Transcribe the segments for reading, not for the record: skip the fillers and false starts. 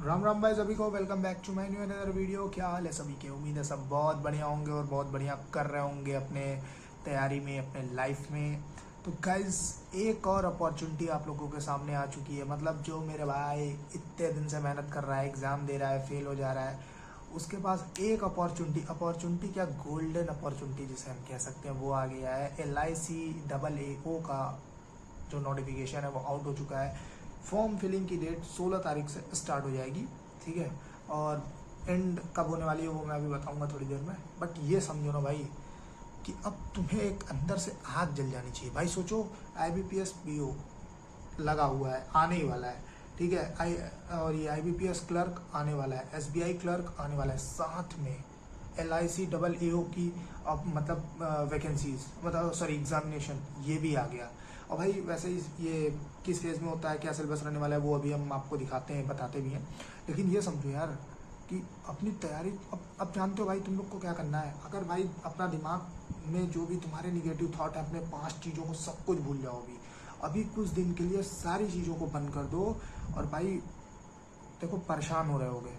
राम राम भाई सभी को, welcome back to my new another video. क्या हाल है सभी के? उम्मीद है सब बहुत बढ़िया होंगे और बहुत बढ़िया कर रहे होंगे अपने तैयारी में, अपने लाइफ में। तो गाइज, एक और अपॉर्चुनिटी आप लोगों के सामने आ चुकी है। मतलब जो मेरे भाई इतने दिन से मेहनत कर रहा है, एग्ज़ाम दे रहा है, फेल हो जा रहा है, उसके पास एक अपॉर्चुनिटी क्या, गोल्डन अपॉर्चुनिटी जिसे हम कह सकते हैं, वो आ गया है। LIC AA का जो नोटिफिकेशन है वो आउट हो चुका है। फॉर्म फिलिंग की डेट 16 तारीख से स्टार्ट हो जाएगी, ठीक है। और एंड कब होने वाली है वो मैं अभी बताऊंगा थोड़ी देर में। बट ये समझो ना भाई कि अब तुम्हें एक अंदर से आग जल जानी चाहिए। भाई सोचो, IBPS PO लगा हुआ है, आने ही वाला है, ठीक है। और ये IBPS क्लर्क आने वाला है, SBI क्लर्क आने वाला है, साथ में LIC AA की अब मतलब वैकेंसीज, मतलब सॉरी एग्जामिनेशन, ये भी आ गया। और भाई वैसे ही ये किस फेज में होता है, क्या सिलेबस रहने वाला है, वो अभी हम आपको दिखाते हैं, बताते भी हैं। लेकिन ये समझो यार कि अपनी तैयारी अब जानते हो भाई तुम लोग को क्या करना है। अगर भाई अपना दिमाग में जो भी तुम्हारे निगेटिव थॉट है, अपने 5 चीज़ों को सब कुछ भूल जाओ। अभी कुछ दिन के लिए सारी चीज़ों को बंद कर दो। और भाई देखो, परेशान हो रहे होगे,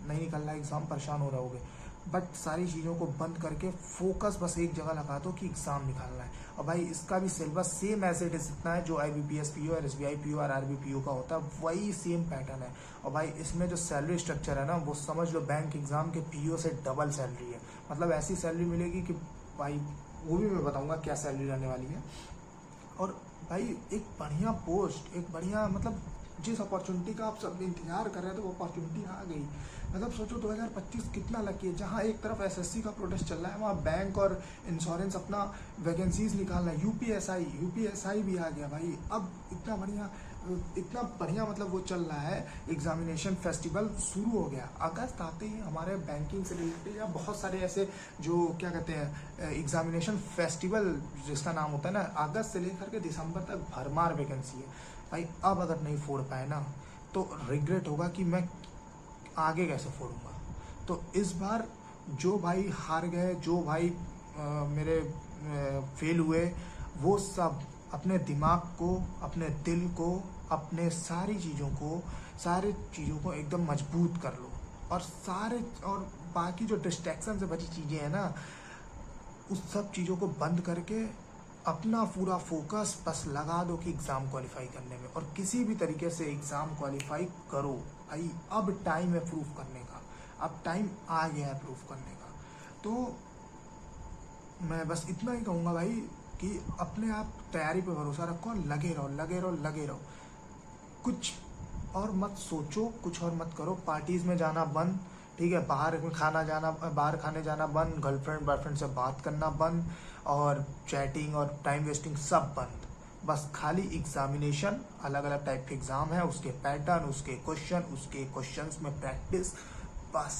नहीं निकल रहा एग्ज़ाम, परेशान हो रहे होगे, बट सारी चीज़ों को बंद करके फोकस बस एक जगह लगा दो कि एग्ज़ाम निकालना है। और भाई इसका भी syllabus same as it is इतना है जो IBPS PO और SBI PO और RB PO का होता है, वही सेम पैटर्न है। और भाई इसमें जो सैलरी स्ट्रक्चर है ना, वो समझ लो बैंक एग्ज़ाम के PO से डबल सैलरी है। मतलब ऐसी सैलरी मिलेगी कि भाई, वो भी मैं बताऊंगा क्या सैलरी रहने वाली है। और भाई एक बढ़िया पोस्ट, एक बढ़िया मतलब जिस अपॉर्चुनिटी का आप सब इंतजार कर रहे थे वो अपॉर्चुनिटी आ गई। मतलब सोचो 2025 कितना लकी है, जहाँ एक तरफ SSC का प्रोटेस्ट चल रहा है, वहाँ बैंक और इंश्योरेंस अपना वैकेंसीज निकाल रहा है। यूपीएसआई भी आ गया भाई। अब इतना बढ़िया मतलब वो चल रहा है। एग्जामिनेशन फेस्टिवल शुरू हो गया, अगस्त आते ही हमारे बैंकिंग से रिलेटेड या बहुत सारे ऐसे जो क्या कहते हैं एग्जामिनेशन फेस्टिवल जिसका नाम होता है ना, अगस्त से लेकर के दिसंबर तक भरमार वैकेंसी है भाई। अब अगर नहीं फोड़ पाए ना तो रिग्रेट होगा कि मैं आगे कैसे फोड़ूंगा। तो इस बार जो भाई हार गए, जो भाई मेरे फेल हुए, वो सब अपने दिमाग को, अपने दिल को, अपने सारी चीज़ों को एकदम मजबूत कर लो। और बाकी जो डिस्ट्रैक्शन से बची चीज़ें हैं ना, उस सब चीज़ों को बंद करके अपना पूरा फोकस बस लगा दो कि एग्ज़ाम क्वालिफाई करने में, और किसी भी तरीके से एग्ज़ाम क्वालिफाई करो। भाई अब टाइम है प्रूफ करने का, अब टाइम आ गया है प्रूफ करने का। तो मैं बस इतना ही कहूँगा भाई कि अपने आप तैयारी पे भरोसा रखो, लगे रहो लगे रहो लगे रहो। कुछ और मत सोचो, कुछ और मत करो। पार्टीज में जाना बंद, ठीक है। बाहर खाने जाना बंद, गर्लफ्रेंड बॉयफ्रेंड से बात करना बंद, और चैटिंग और टाइम वेस्टिंग सब बंद। बस खाली एग्जामिनेशन, अलग अलग टाइप के एग्जाम है, उसके पैटर्न, उसके क्वेश्चंस में प्रैक्टिस। बस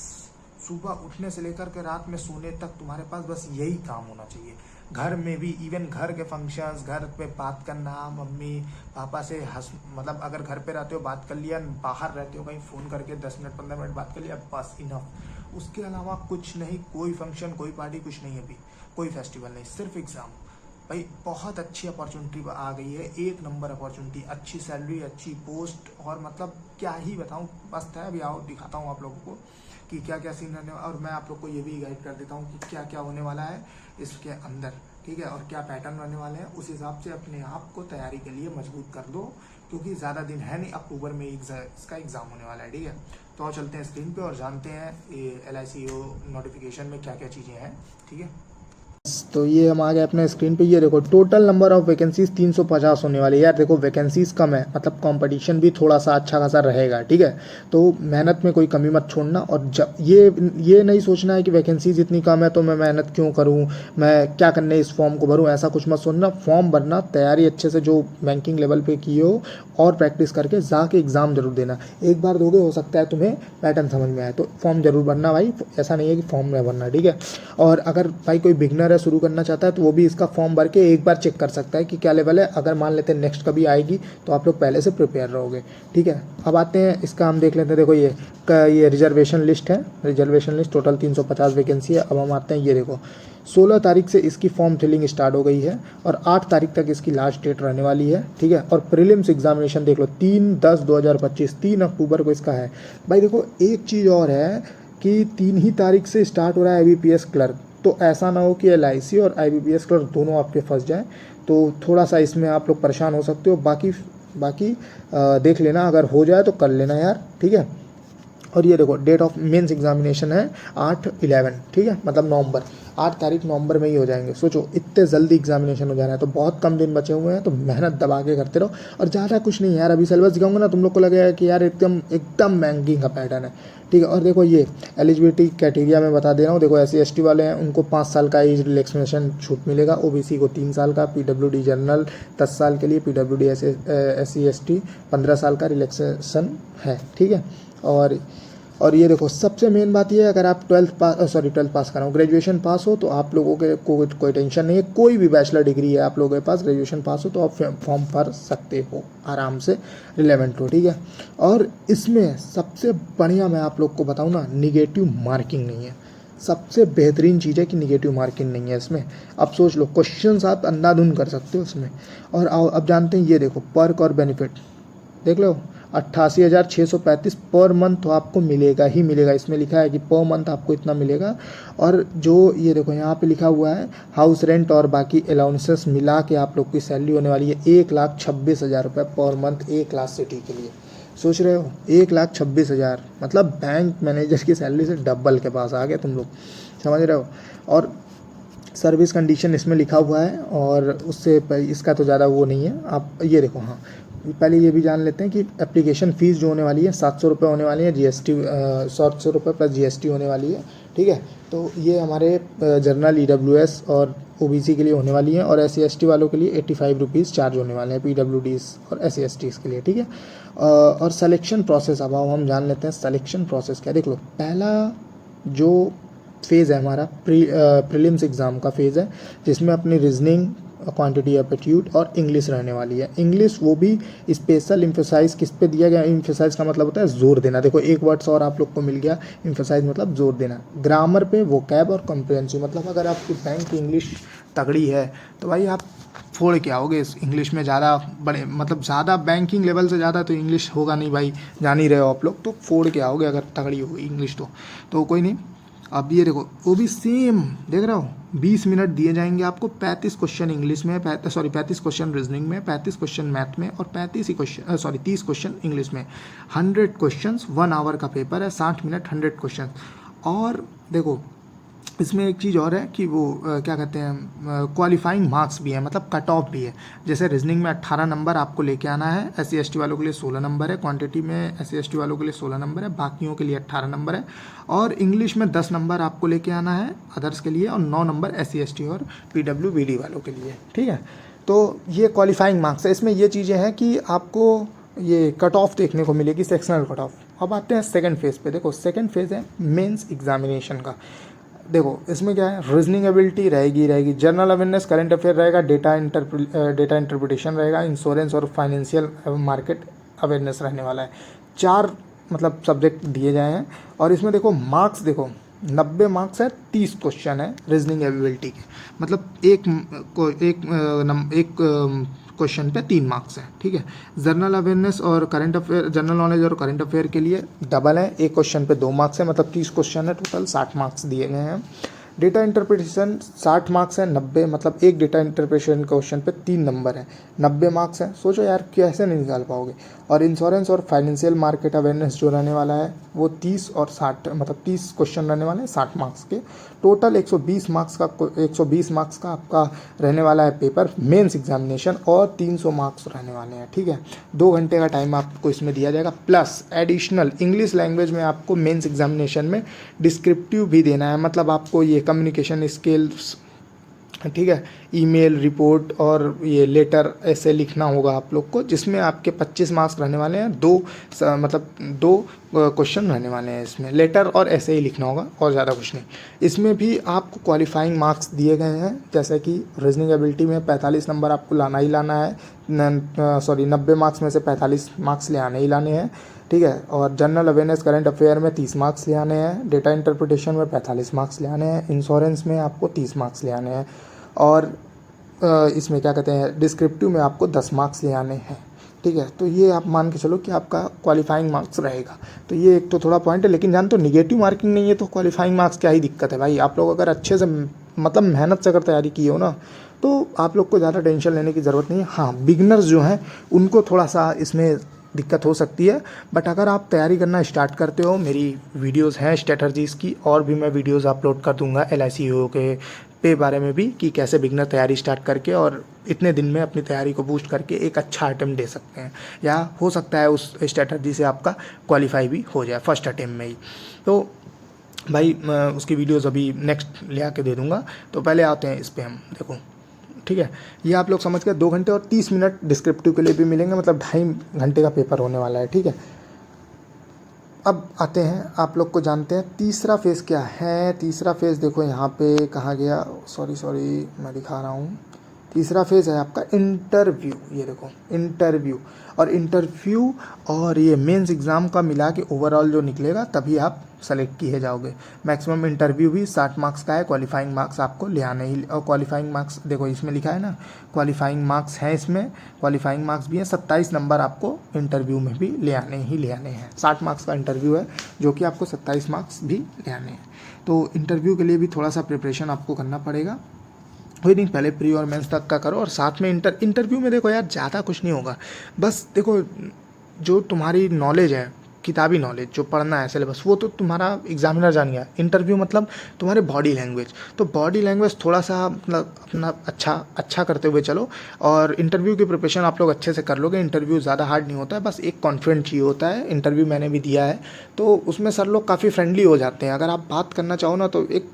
सुबह उठने से लेकर के रात में सोने तक तुम्हारे पास बस यही काम होना चाहिए। घर में भी, इवन घर के फंक्शंस, घर पे बात करना, मम्मी पापा से हंस, मतलब अगर घर पे रहते हो बात कर लिया, बाहर रहते हो कहीं फ़ोन करके 10 मिनट 15 मिनट बात कर लिया, बस इनफ। उसके अलावा कुछ नहीं, कोई फंक्शन, कोई पार्टी, कुछ नहीं। अभी कोई फेस्टिवल नहीं, सिर्फ एग्ज़ाम। भाई बहुत अच्छी अपॉर्चुनिटी आ गई है, एक नंबर अपॉर्चुनिटी, अच्छी सैलरी, अच्छी पोस्ट, और मतलब क्या ही बताऊँ। बस है, अभी आओ दिखाता हूँ आप लोगों को कि क्या क्या सीन रहने, और मैं आप लोग को ये भी गाइड कर देता हूँ कि क्या क्या होने वाला है इसके अंदर, ठीक है, और क्या पैटर्न रहने वाले हैं। उस हिसाब से अपने आप को तैयारी के लिए मजबूत कर दो, क्योंकि ज़्यादा दिन है नहीं, अक्टूबर में इसका एग्ज़ाम होने वाला है, ठीक है। तो और चलते हैं स्क्रीन पे और जानते हैं LICO नोटिफिकेशन में क्या क्या चीज़ें हैं, ठीक है। तो ये हम आ गए अपने स्क्रीन पे। ये देखो, टोटल नंबर ऑफ वैकेंसीज 350 होने वाली है। यार देखो, वैकेंसीज कम है, मतलब कंपटीशन भी थोड़ा सा अच्छा खासा रहेगा, ठीक है। तो मेहनत में कोई कमी मत छोड़ना। और जब ये नहीं सोचना है कि वैकेंसीज इतनी कम है तो मैं मेहनत क्यों करूँ, मैं क्या करने इस फॉर्म को भरूँ, ऐसा कुछ मत सोचना। फॉर्म भरना, तैयारी अच्छे से जो बैंकिंग लेवल पे की हो, और प्रैक्टिस करके जाके एग्ज़ाम जरूर देना। एक बार दोगे, हो सकता है तुम्हें पैटर्न समझ में आए, तो फॉर्म जरूर भरना भाई, ऐसा नहीं है कि फॉर्म नहीं भरना, ठीक है। और अगर भाई कोई बिगनर है वगैरह शुरू करना चाहता है तो वो भी इसका फॉर्म भर के एक बार चेक कर सकता है कि क्या लेवल है। अगर मान लेते हैं नेक्स्ट कभी आएगी तो आप लोग पहले से प्रिपेयर रहोगे, ठीक है। अब आते हैं इसका, हम देख लेते हैं। देखो ये रिजर्वेशन लिस्ट है, रिजर्वेशन लिस्ट टोटल 350 वैकेंसी है। अब हम आते हैं, ये देखो 16 तारीख से इसकी फॉर्म फिलिंग स्टार्ट हो गई है और 8 तारीख तक इसकी लास्ट डेट रहने वाली है, ठीक है। और प्रीलिम्स एग्जामिनेशन देख लो 3/10/2025, 3 अक्टूबर को इसका है। भाई देखो एक चीज़ और है कि 3 ही तारीख से स्टार्ट हो रहा है IBPS क्लर्क, तो ऐसा ना हो कि LIC और IBPS क्लर्क दोनों आपके फंस जाएँ, तो थोड़ा सा इसमें आप लोग परेशान हो सकते हो। बाकी देख लेना, अगर हो जाए तो कर लेना यार, ठीक है। और ये देखो डेट ऑफ मेंस एग्जामिनेशन है 8/11, ठीक है, मतलब नवंबर, 8 तारीख नवंबर में ही हो जाएंगे। सोचो इतने जल्दी एग्जामिनेशन हो जा रहा है, तो बहुत कम दिन बचे हुए हैं, तो मेहनत दबा के करते रहो। और ज़्यादा कुछ नहीं यार, अभी सिलेबस दिखाऊंगा ना तुम लोग को लगेगा कि यार एकदम एकदम बैंकिंग का पैटर्न है, ठीक है। और देखो ये एलिजिबिलिटी क्राइटेरिया में बता दे रहा हूँ। देखो SC ST वाले हैं उनको 5 साल का एज रिलैक्सेशन छूट मिलेगा, OBC को 3 साल का, PWD जनरल 10 साल के लिए, PWD SC ST 15 साल का रिलैक्सेशन है, ठीक है। और ये देखो सबसे मेन बात ये है, अगर आप 12th पास कर रहा हूँ, ग्रेजुएशन पास हो तो आप लोगों के कोई टेंशन नहीं है। कोई भी बैचलर डिग्री है आप लोगों के पास, ग्रेजुएशन पास हो तो आप फॉर्म भर सकते हो आराम से, रिलेवेंट हो, ठीक है। और इसमें सबसे बढ़िया मैं आप लोग को बताऊँ ना, निगेटिव मार्किंग नहीं है। सबसे बेहतरीन चीज़ है कि निगेटिव मार्किंग नहीं है इसमें। अब सोच लो क्वेश्चंस आप अंधाधुंध कर सकते हो इसमें। और आओ अब जानते हैं, ये देखो पर्क और बेनिफिट देख लो, 88,635 पर मंथ तो आपको मिलेगा ही मिलेगा। इसमें लिखा है कि पर मंथ आपको इतना मिलेगा। और जो ये देखो यहाँ पे लिखा हुआ है हाउस रेंट और बाकी अलाउंसेस मिला के आप लोग की सैलरी होने वाली है 1,26,000 रुपये पर मंथ, एक क्लास सिटी के लिए। सोच रहे हो 1,26,000, मतलब बैंक मैनेजर की सैलरी से डबल के पास आ गए तुम लोग, समझ रहे हो। और सर्विस कंडीशन इसमें लिखा हुआ है, और उससे इसका तो ज़्यादा वो नहीं है। आप ये देखो, हाँ पहले ये भी जान लेते हैं कि एप्लीकेशन फ़ीस जो होने वाली है 700 रुपये होने वाली है, GST 700 रुपये प्लस GST होने वाली है, ठीक है। तो ये हमारे जनरल EWS और OBC के लिए होने वाली है, और SC ST वालों के लिए 85 रुपीज़ चार्ज होने वाले हैं, PWDs और SC STs के लिए, ठीक है। और सिलेक्शन प्रोसेस, अब हम जान लेते हैं सिलेक्शन प्रोसेस क्या। देख लो पहला जो फेज़ है हमारा प्रीलिम्स एग्ज़ाम का फेज़ है, जिसमें अपनी रीजनिंग, क्वांटिटी एप्टीट्यूड और इंग्लिश रहने वाली है। इंग्लिश वो भी स्पेशल इम्फेसाइज किस पे दिया गया, इम्फेसाइज का मतलब होता है जोर देना। देखो एक वर्ड्स और आप लोग को मिल गया, इम्फेसाइज मतलब जोर देना। ग्रामर पे, वोकैब और कॉम्प्रिहेंसिव, मतलब अगर आपकी बैंक की इंग्लिश तगड़ी है तो भाई आप फोड़ के आओगे इस इंग्लिश में। ज़्यादा बड़े मतलब ज़्यादा बैंकिंग लेवल से ज़्यादा तो इंग्लिश होगा नहीं भाई, जान ही रहे हो आप लोग, तो फोड़ के आओगे अगर तगड़ी होगी इंग्लिश तो कोई नहीं। अब ये देखो वो भी सेम देख रहे हो, 20 मिनट दिए जाएंगे आपको, 35 क्वेश्चन इंग्लिश में, 35 क्वेश्चन रीजनिंग में, 35 क्वेश्चन मैथ में और 30 क्वेश्चन इंग्लिश में। 100 क्वेश्चन 1 आवर का पेपर है, 60 मिनट 100 क्वेश्चन। और देखो इसमें एक चीज़ और है कि वो क्या कहते हैं, क्वालिफाइंग मार्क्स भी है, मतलब कट ऑफ भी है। जैसे रीजनिंग में 18 नंबर आपको लेके आना है, SC ST वालों के लिए 16 नंबर है, क्वांटिटी में SC ST वालों के लिए 16 नंबर है, बाकियों के लिए 18 नंबर है। और इंग्लिश में 10 नंबर आपको लेके आना है अदर्स के लिए, और 9 नंबर SC ST और PWBD वालों के लिए, ठीक है। तो ये क्वालिफाइंग मार्क्स है। इसमें ये चीज़ें हैं कि आपको ये कट ऑफ देखने को मिलेगी, सेक्शनल कट ऑफ। अब आते हैं सेकेंड फेज़ पे। देखो सेकेंड फेज़ है मेंस एग्जामिनेशन का। देखो इसमें क्या है, रीजनिंग एबिलिटी रहेगी, जनरल अवेयरनेस, करंट अफेयर रहेगा, डेटा इंटरप्रिटेशन रहेगा, इंश्योरेंस और फाइनेंशियल मार्केट अवेयरनेस रहने वाला है। 4 मतलब सब्जेक्ट दिए जाए हैं। और इसमें देखो मार्क्स, देखो 90 मार्क्स है, 30 क्वेश्चन है रीजनिंग एबिलिटी के, मतलब एक क्वेश्चन पे 3 मार्क्स हैं, ठीक है। जनरल अवेयरनेस और करंट अफेयर, जनरल नॉलेज और करंट अफेयर के लिए डबल है, एक क्वेश्चन पे 2 मार्क्स है, मतलब 30 क्वेश्चन है, टोटल 60 मार्क्स दिए गए हैं। डेटा इंटरप्रिटेशन 60 मार्क्स है, 90 मतलब एक डेटा इंटरप्रिटेशन क्वेश्चन पे 3 नंबर है, 90 मार्क्स है। सोचो यार कैसे नहीं निकाल पाओगे। और इंश्योरेंस और फाइनेंशियल मार्केट अवेयरनेस जो रहने वाला है वो 30 और 60 मतलब 30 क्वेश्चन रहने वाले हैं 60 मार्क्स के। टोटल 120 मार्क्स का आपका रहने वाला है पेपर मेंस एग्जामिनेशन, और 300 मार्क्स रहने वाले हैं, ठीक है। 2 घंटे का टाइम आपको इसमें दिया जाएगा, प्लस एडिशनल इंग्लिश लैंग्वेज में आपको मेंस एग्जामिनेशन में डिस्क्रिप्टिव भी देना है, मतलब आपको ये कम्युनिकेशन स्किल्स ठीक है। ईमेल, रिपोर्ट और ये लेटर ऐसे लिखना होगा आप लोग को, जिसमें आपके 25 मार्क्स रहने वाले हैं। मतलब दो क्वेश्चन रहने वाले हैं इसमें, लेटर और ऐसे ही लिखना होगा और ज़्यादा कुछ नहीं। इसमें भी आपको क्वालिफाइंग मार्क्स दिए गए हैं, जैसे कि रीजनिंग एबिलिटी में 45 नंबर आपको लाना ही लाना है, 90 मार्क्स में से 45 मार्क्स ले आने ही लाने हैं, ठीक है। और जनरल अवेयरनेस करंट अफेयर में 30 मार्क्स ले आने हैं, डेटा इंटरप्रिटेशन में 45 मार्क्स ले आने हैं, इंश्योरेंस में आपको 30 मार्क्स ले आने हैं, और इसमें क्या कहते हैं, डिस्क्रिप्टिव में आपको 10 मार्क्स ले आने हैं, ठीक है। तो ये आप मान के चलो कि आपका क्वालिफाइंग मार्क्स रहेगा। तो ये एक तो थोड़ा पॉइंट है, लेकिन जान तो निगेटिव मार्किंग नहीं है तो क्वालिफाइंग मार्क्स क्या ही दिक्कत है भाई। आप लोग अगर अच्छे से मतलब मेहनत से अगर तैयारी की हो ना, तो आप लोग को ज़्यादा टेंशन लेने की ज़रूरत नहीं है। हाँ, बिगनर्स जो हैं उनको थोड़ा सा इसमें दिक्कत हो सकती है, बट अगर आप तैयारी करना स्टार्ट करते हो, मेरी वीडियोस हैं स्ट्रेटजीज़ की, और भी मैं वीडियोस अपलोड कर दूंगा LIC के पे बारे में भी, कि कैसे बिगनर तैयारी स्टार्ट करके और इतने दिन में अपनी तैयारी को बूस्ट करके एक अच्छा अटेम्प्ट दे सकते हैं, या हो सकता है उस स्ट्रेटजी से आपका क्वालिफाई भी हो जाए फर्स्ट अटेम्प्ट में ही। तो भाई उसकी वीडियोस अभी नेक्स्ट ले आके दे दूंगा। तो पहले आते हैं इस पे हम, देखो ठीक है। ये आप लोग समझ गए, 2 घंटे और 30 मिनट डिस्क्रिप्टिव के लिए भी मिलेंगे, मतलब 2.5 घंटे का पेपर होने वाला है, ठीक है। अब आते हैं, आप लोग को जानते हैं तीसरा फेज़ क्या है। तीसरा फेज़ देखो यहाँ पे कहाँ गया, सॉरी मैं दिखा रहा हूँ। तीसरा फेज़ है आपका इंटरव्यू। ये देखो इंटरव्यू, और इंटरव्यू और ये मेंस एग्ज़ाम का मिला के ओवरऑल जो निकलेगा तभी आप सेलेक्ट किए जाओगे। मैक्सिमम इंटरव्यू भी 60 मार्क्स का है, क्वालिफाइंग मार्क्स आपको ले आने ही, और क्वालिफाइंग मार्क्स देखो इसमें लिखा है ना, क्वालिफाइंग मार्क्स हैं इसमें, क्वालिफाइंग मार्क्स भी हैं। 27 नंबर आपको इंटरव्यू में भी ले आने हैं। 60 मार्क्स का इंटरव्यू है, जो कि आपको 27 मार्क्स भी ले आने हैं। तो इंटरव्यू के लिए भी थोड़ा सा प्रिपरेशन आपको करना पड़ेगा। कोई नहीं, पहले प्री और मेंस तक का करो, और साथ में इंटरव्यू में देखो यार ज़्यादा कुछ नहीं होगा। बस देखो, जो तुम्हारी नॉलेज है, किताबी नॉलेज जो पढ़ना है सिलेबस, वो तो तुम्हारा एग्जामिनर जान गया। इंटरव्यू मतलब तुम्हारे बॉडी लैंग्वेज, तो बॉडी लैंग्वेज थोड़ा सा मतलब अपना अच्छा करते हुए चलो, और इंटरव्यू की प्रिपरेशन आप लोग अच्छे से कर लोगे। इंटरव्यू ज़्यादा हार्ड नहीं होता है, बस एक कॉन्फिडेंट चाहिए होता है। इंटरव्यू मैंने भी दिया है, तो उसमें सर लोग काफ़ी फ्रेंडली हो जाते हैं। अगर आप बात करना चाहो ना, तो एक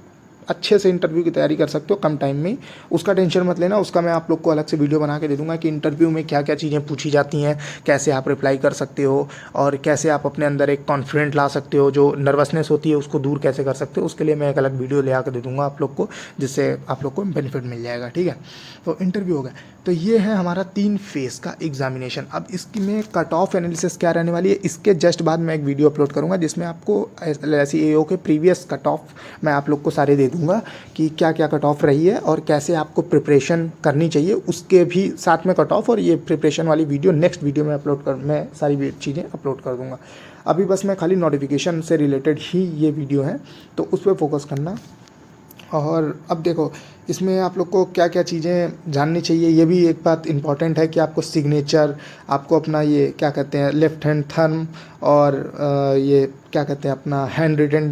अच्छे से इंटरव्यू की तैयारी कर सकते हो कम टाइम में। उसका टेंशन मत लेना, उसका मैं आप लोग को अलग से वीडियो बना के दे दूंगा कि इंटरव्यू में क्या क्या चीज़ें पूछी जाती हैं, कैसे आप रिप्लाई कर सकते हो, और कैसे आप अपने अंदर एक कॉन्फिडेंट ला सकते हो, जो नर्वसनेस होती है उसको दूर कैसे कर सकते हो। उसके लिए मैं एक अलग वीडियो ले आकर दे दूंगा आप लोग को, जिससे आप लोग को बेनिफिट मिल जाएगा, ठीक है। तो इंटरव्यू हो गया। तो ये है हमारा 3 फेज़ का एग्जामिनेशन। अब इसमें कट ऑफ एनालिसिस क्या रहने वाली है, इसके जस्ट बाद मैं एक वीडियो अपलोड करूँगा, जिसमें आपको LIC AO के प्रीवियस कट ऑफ मैं आप लोग को सारे दे दूँगा, कि क्या क्या कट ऑफ रही है और कैसे आपको प्रिपरेशन करनी चाहिए। उसके भी साथ में कट ऑफ और ये प्रिपरेशन वाली वीडियो नेक्स्ट वीडियो में मैं सारी चीज़ें अपलोड कर दूँगा। अभी बस मैं खाली नोटिफिकेशन से रिलेटेड ही ये वीडियो है, तो उस पर फोकस करना। और अब देखो, इसमें आप लोग को क्या क्या चीज़ें जाननी चाहिए, ये भी एक बात इंपॉर्टेंट है कि आपको सिग्नेचर, आपको अपना ये क्या कहते हैं लेफ्ट हैंड थंब, और ये क्या कहते हैं अपना हैंड रिटन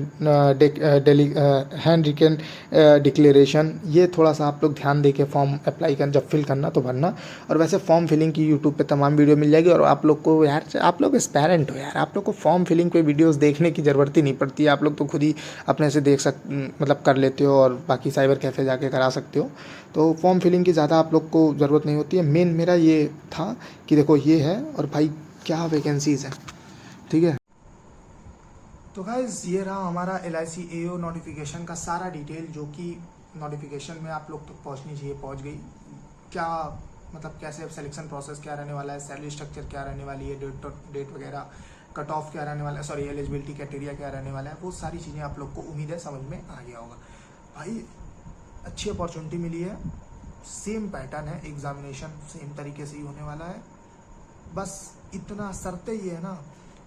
डिक्लेरेशन, ये थोड़ा सा आप लोग ध्यान दे के फॉर्म अप्लाई कर, जब फिल करना तो भरना। और वैसे फॉर्म फिलिंग की यूट्यूब पे तमाम वीडियो मिल जाएगी। और आप लोग को यार, आप लोग एस्पायरेंट हो यार, आप लोग को फॉर्म फिलिंग पे वीडियोस देखने की ज़रूरत ही नहीं पड़ती है। आप लोग तो खुद ही अपने से मतलब कर लेते हो, और बाकी साइबर कैफ़े जाके करा सकते हो। तो फॉर्म फिलिंग की ज़्यादा आप लोग को ज़रूरत नहीं होती है। मेन मेरा ये था कि देखो ये है, और भाई क्या वैकेंसीज़ है, ठीक है। तो गाइस ये रहा हमारा LIC AO नोटिफिकेशन का सारा डिटेल, जो कि नोटिफिकेशन में आप लोग तक पहुंचनी चाहिए, पहुंच गई। क्या मतलब कैसे सिलेक्शन प्रोसेस क्या रहने वाला है, सैलरी स्ट्रक्चर क्या रहने वाली है, डेट वगैरह, कट ऑफ क्या रहने वाला है, सॉरी एलिजिबिलिटी क्राइटेरिया क्या रहने वाला है, वो सारी चीज़ें आप लोग को उम्मीद है समझ में आ गया होगा। भाई अच्छी अपॉर्चुनिटी मिली है, सेम पैटर्न है, एग्जामिनेशन सेम तरीके से ही होने वाला है। बस इतना शर्तें ये है ना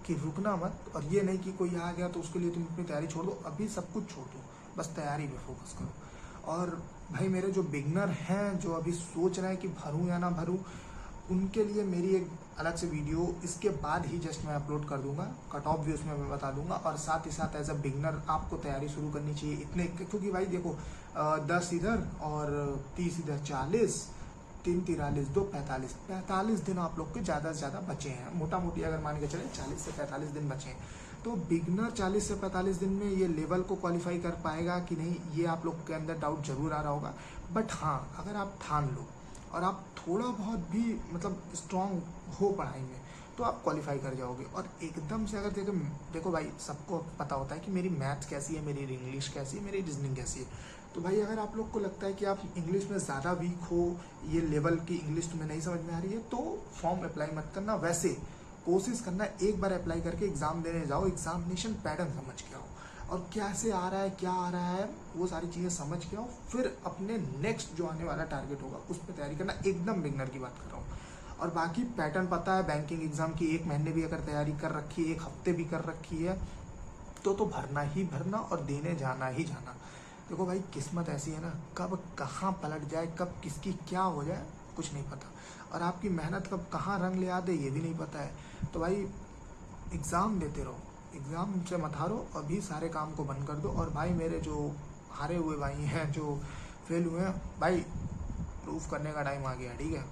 कि रुकना मत, और ये नहीं कि कोई आ गया तो उसके लिए तुम अपनी तैयारी छोड़ दो। अभी सब कुछ छोड़ दो, बस तैयारी पे फोकस करो। और भाई मेरे जो बिगनर हैं, जो अभी सोच रहे हैं कि भरूं या ना भरूं, उनके लिए मेरी एक अलग से वीडियो इसके बाद ही जस्ट मैं अपलोड कर दूंगा। कट ऑफ भी उसमें मैं बता दूंगा, और साथ ही साथ एज अ बिगनर आपको तैयारी शुरू करनी चाहिए इतने, क्योंकि भाई देखो 10 इधर और 30 इधर, 40 3 43 2 45 दिन आप लोग के ज़्यादा से ज़्यादा बचे हैं। मोटा मोटी अगर मान के चले 40 से 45 दिन बचे हैं। तो बिगनर 40 से 45 दिन में ये लेवल को क्वालिफाई कर पाएगा कि नहीं, ये आप लोग के अंदर डाउट जरूर आ रहा होगा। बट हाँ, अगर आप ठान लो और आप थोड़ा बहुत भी मतलब स्ट्रांग हो पढ़ाई में, तो आप क्वालिफाई कर जाओगे। और एकदम से अगर देखो भाई, सबको पता होता है कि मेरी मैथ्स कैसी है, मेरी इंग्लिश कैसी है, मेरी रीजनिंग कैसी है। तो भाई अगर आप लोग को लगता है कि आप इंग्लिश में ज़्यादा वीक हो, ये लेवल की इंग्लिश तुम्हें नहीं समझ में आ रही है, तो फॉर्म अप्लाई मत करना। वैसे कोशिश करना, एक बार अप्लाई करके एग्ज़ाम देने जाओ, एग्जामिनेशन पैटर्न समझ के आओ और कैसे आ रहा है, क्या आ रहा है, वो सारी चीज़ें समझ के आओ। फिर अपने नेक्स्ट जो आने वाला टारगेट होगा उस पर तैयारी करना। एकदम बिगनर की बात कर रहा हूँ। और बाकी पैटर्न पता है, बैंकिंग एग्जाम की 1 महीने भी अगर तैयारी कर रखी है, 1 हफ्ते भी कर रखी है, तो भरना ही भरना और देने जाना ही जाना। देखो भाई, किस्मत ऐसी है ना, कब कहाँ पलट जाए, कब किसकी क्या हो जाए, कुछ नहीं पता। और आपकी मेहनत कब कहाँ रंग ले आ दे, ये भी नहीं पता है। तो भाई एग्ज़ाम देते रहो, एग्ज़ाम से मत हारो, अभी सारे काम को बंद कर दो। और भाई मेरे जो हारे हुए भाई हैं, जो फेल हुए हैं, भाई प्रूफ करने का टाइम आ गया, ठीक है।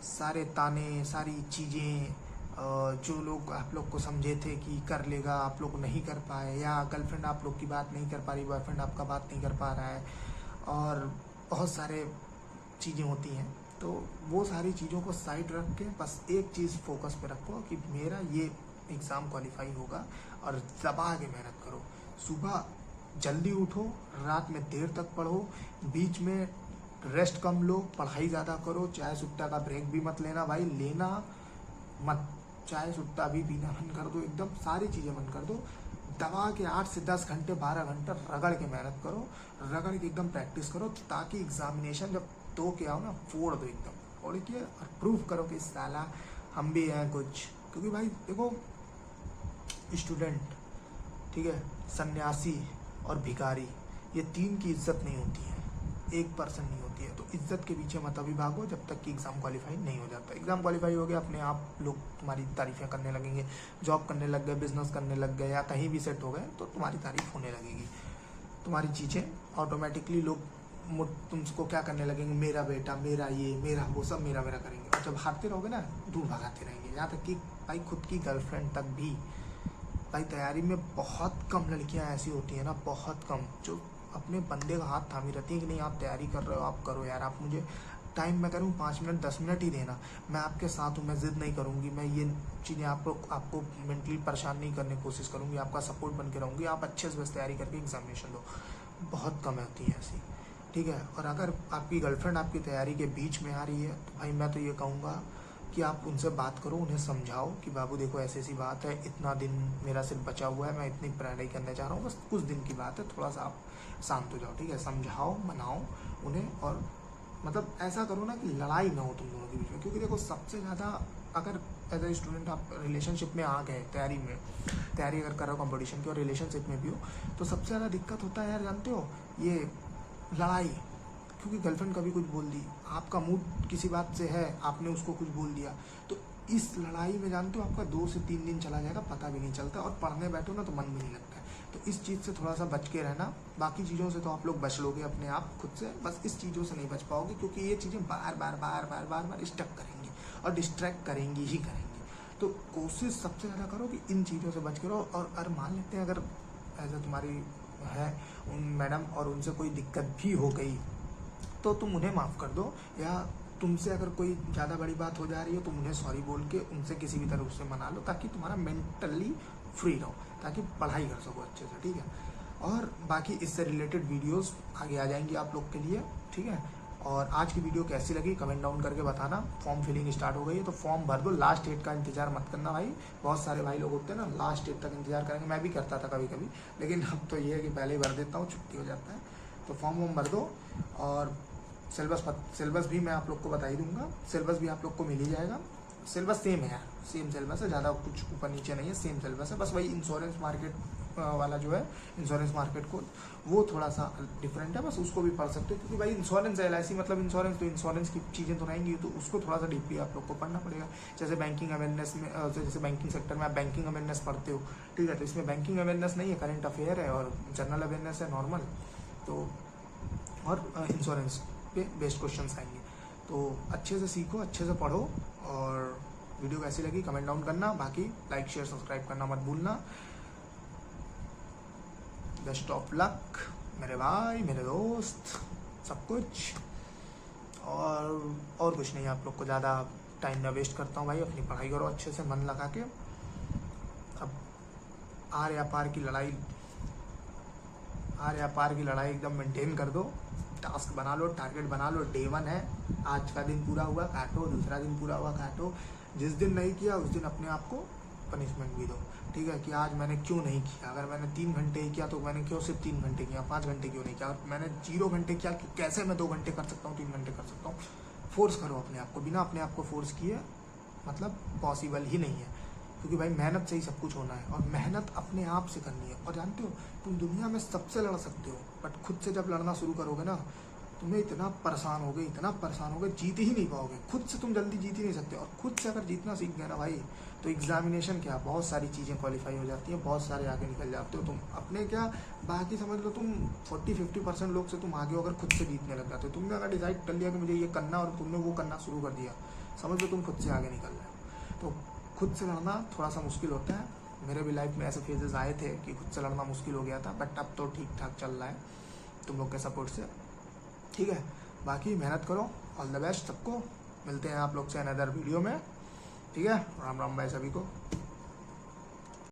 सारे ताने, सारी चीज़ें, जो लोग आप लोग को समझे थे कि कर लेगा, आप लोग नहीं कर पाए, या गर्लफ्रेंड आप लोग की बात नहीं कर पा रही, बॉयफ्रेंड आपका बात नहीं कर पा रहा है, और बहुत सारे चीज़ें होती हैं। तो वो सारी चीज़ों को साइड रख के बस एक चीज़ फोकस पे रखो कि मेरा ये एग्ज़ाम क्वालिफाई होगा, और दबा के मेहनत करो। सुबह जल्दी उठो, रात में देर तक पढ़ो, बीच में रेस्ट कम लो, पढ़ाई ज़्यादा करो। चाय सुट्टा का ब्रेक भी मत लेना भाई, लेना मत। चाय सुट्टा भी पीना बंद कर दो, एकदम सारी चीज़ें बंद कर दो। दबा के 8 से 10 घंटे 12 घंटे रगड़ के मेहनत करो, रगड़ के एकदम प्रैक्टिस करो, ताकि एग्जामिनेशन जब दो के आओ ना, फोड़ दो एकदम, फोड़ के और प्रूव करो कि साला हम भी हैं कुछ। क्योंकि भाई देखो, स्टूडेंट, ठीक है, सन्यासी और भिखारी, ये 3 की इज्जत नहीं होती है, 1% नहीं होती है। तो इज्जत के पीछे मत अभी भागो जब तक कि एग्ज़ाम क्वालिफाई नहीं हो जाता। एग्ज़ाम क्वालिफाई हो गया, अपने आप लोग तुम्हारी तारीफ़ें करने लगेंगे, जॉब करने लग गए, बिजनेस करने लग गए, या कहीं भी सेट हो गए, तो तुम्हारी तारीफ़ होने लगेगी। तुम्हारी चीज़ें ऑटोमेटिकली लोग तुमको क्या करने लगेंगे, मेरा बेटा, मेरा ये, मेरा वो, सब मेरा मेरा करेंगे। और जब हारते रहोगे ना, दूर भगाते रहेंगे। यहाँ तक कि भाई खुद की गर्लफ्रेंड तक भी, भाई तैयारी में बहुत कम लड़कियाँ ऐसी होती हैं ना, बहुत कम, जो अपने बंदे का हाथ थामी रहती है कि नहीं आप तैयारी कर रहे हो, आप करो यार, आप मुझे टाइम मैं करूँ 5 मिनट 10 मिनट ही देना, मैं आपके साथ हूँ, मैं ज़िद नहीं करूँगी, मैं ये चीज़ें आपको मेंटली परेशान नहीं करने की कोशिश करूँगी, आपका सपोर्ट बन के रहूँगी, आप अच्छे से बस तैयारी करके एग्जामिनेशन दो। बहुत कम होती है ऐसी, ठीक है। और अगर आपकी गर्लफ्रेंड आपकी तैयारी के बीच में आ रही है, तो भाई मैं तो ये कहूँगा कि आप उनसे बात करो, उन्हें समझाओ कि बाबू देखो ऐसी ऐसी बात है, इतना दिन मेरा सिर्फ बचा हुआ है, मैं इतनी पढ़ाई करने जा रहा हूँ, बस कुछ दिन की बात है, थोड़ा सा आप शांत हो जाओ, ठीक है। समझाओ, मनाओ उन्हें, और मतलब ऐसा करो ना कि लड़ाई ना हो तुम दोनों के बीच में। क्योंकि देखो सबसे ज़्यादा, अगर एज ए स्टूडेंट आप रिलेशनशिप में आ गए, तैयारी अगर कर रहे हो कॉम्पिटिशन की और रिलेशनशिप में भी हो, तो सबसे ज़्यादा दिक्कत होता है यार, जानते हो, ये लड़ाई। क्योंकि गर्लफ्रेंड कभी कुछ बोल दी, आपका मूड किसी बात से है, आपने उसको कुछ बोल दिया, तो इस लड़ाई में जानते हो आपका 2 से 3 दिन चला जाएगा, पता भी नहीं चलता, और पढ़ने बैठो ना तो मन भी नहीं लगता है। तो इस चीज़ से थोड़ा सा बच के रहना। बाकी चीज़ों से तो आप लोग बच लोगे अपने आप खुद से, बस इस चीज़ों से नहीं बच पाओगे, क्योंकि ये चीज़ें बार बार स्टक करेंगी और डिस्ट्रैक्ट करेंगी ही करेंगी। तो कोशिश सबसे ज़्यादा करो कि इन चीज़ों से बच के रहो। और मान लेते हैं अगर ऐसा तुम्हारी है उन मैडम और उनसे कोई दिक्कत भी हो गई, तो तुम उन्हें माफ़ कर दो, या तुमसे अगर कोई ज़्यादा बड़ी बात हो जा रही है, तुम उन्हें सॉरी बोल के उनसे किसी भी तरह से मना लो, ताकि तुम्हारा मेंटली फ्री रहो, ताकि पढ़ाई कर सको अच्छे से, ठीक है। और बाकी इससे रिलेटेड वीडियोस आगे आ जाएंगी आप लोग के लिए, ठीक है। और आज की वीडियो कैसी लगी कमेंट डाउन करके बताना। फॉर्म फिलिंग स्टार्ट हो गई है, तो फॉर्म भर दो, लास्ट डेट का इंतजार मत करना भाई। बहुत सारे भाई लोग होते हैं ना, लास्ट डेट तक इंतजार करेंगे, मैं भी करता था कभी कभी, लेकिन अब तो ये है कि पहले ही भर देता हूँ, छुट्टी हो जाता है। तो फॉर्म भर दो, और सिलेबस भी मैं आप लोग को बता ही दूंगा, सिलेबस भी आप लोग को मिल ही जाएगा। सिलेबस सेम है यार, सेम सिलेबस है, ज़्यादा कुछ ऊपर नीचे नहीं है, सेम सिलेबस है। बस वही इंश्योरेंस मार्केट वाला जो है, इंश्योरेंस मार्केट कोड, वो थोड़ा सा डिफरेंट है, बस उसको भी पढ़ सकते हो, क्योंकि भाई इंश्योरेंस है, LIC मतलब इंश्योरेंस, तो इंश्योरेंस की चीज़ें तो रहेंगी, तो उसको थोड़ा सा डीपली आप लोग को पढ़ना पड़ेगा। जैसे बैंकिंग अवेयरनेस में, जैसे बैंकिंग सेक्टर में आप बैंकिंग अवेयरनेस पढ़ते हो, ठीक है, तो इसमें बैंकिंग अवेयरनेस नहीं है, करंट अफेयर है और जनरल अवेयरनेस है नॉर्मल, तो और इंश्योरेंस पे बेस्ड क्वेश्चंस आएंगे। तो अच्छे से सीखो, अच्छे से पढ़ो, और वीडियो कैसी लगी कमेंट डाउन करना। बाकी लाइक शेयर सब्सक्राइब करना मत भूलना। बेस्ट ऑफ लक मेरे भाई, मेरे दोस्त, सब कुछ। और कुछ नहीं, आप लोग को ज़्यादा टाइम ना वेस्ट करता हूँ भाई, अपनी पढ़ाई करो अच्छे से मन लगा के। अब आर या पार की लड़ाई एकदम मेंटेन कर दो, टास्क बना लो, टारगेट बना लो। डे 1 है, आज का दिन पूरा हुआ काटो, दूसरा दिन पूरा हुआ काटो। जिस दिन नहीं किया उस दिन अपने आप को पनिशमेंट भी दो, ठीक है, कि आज मैंने क्यों नहीं किया। अगर मैंने 3 घंटे ही किया तो मैंने क्यों सिर्फ 3 घंटे किया, 5 घंटे क्यों नहीं किया। और मैंने 0 घंटे किया, कैसे मैं 2 घंटे कर सकता हूँ, 3 घंटे कर सकता हूँ। फोर्स करो अपने आप को, बिना अपने आप को फोर्स किए मतलब पॉसिबल ही नहीं है। क्योंकि भाई मेहनत से ही सब कुछ होना है, और मेहनत अपने आप से करनी है। और जानते हो, तुम दुनिया में सबसे लड़ सकते हो, बट खुद से जब लड़ना शुरू करोगे ना, तुम्हें इतना परेशान होगे, जीत ही नहीं पाओगे। खुद से तुम जल्दी जीत ही नहीं सकते। और खुद से अगर जीतना सीख गए ना भाई, तो एग्जामिनेशन क्या, बहुत सारी चीज़ें क्वालिफाई हो जाती हैं, बहुत सारे आगे निकल जाते हो तुम अपने। क्या बाकी समझ लो, तुम 40-50% लोग से तुम आगे हो अगर खुद से जीतने लग जाते हो। तुमने अगर डिसाइड कर लिया कि मुझे ये करना, और तुमने वो करना शुरू कर दिया, समझ लो तुम खुद से आगे निकल रहे हो। तो खुद से लड़ना थोड़ा सा मुश्किल होता है। मेरे भी लाइफ में ऐसे फेजेस आए थे कि खुद से लड़ना मुश्किल हो गया था, बट अब तो ठीक ठाक चल रहा है तुम लोग के सपोर्ट से, ठीक है। बाकी मेहनत करो, ऑल द बेस्ट सबको। मिलते हैं आप लोग से अनदर वीडियो में, ठीक है। राम राम भाई सभी को।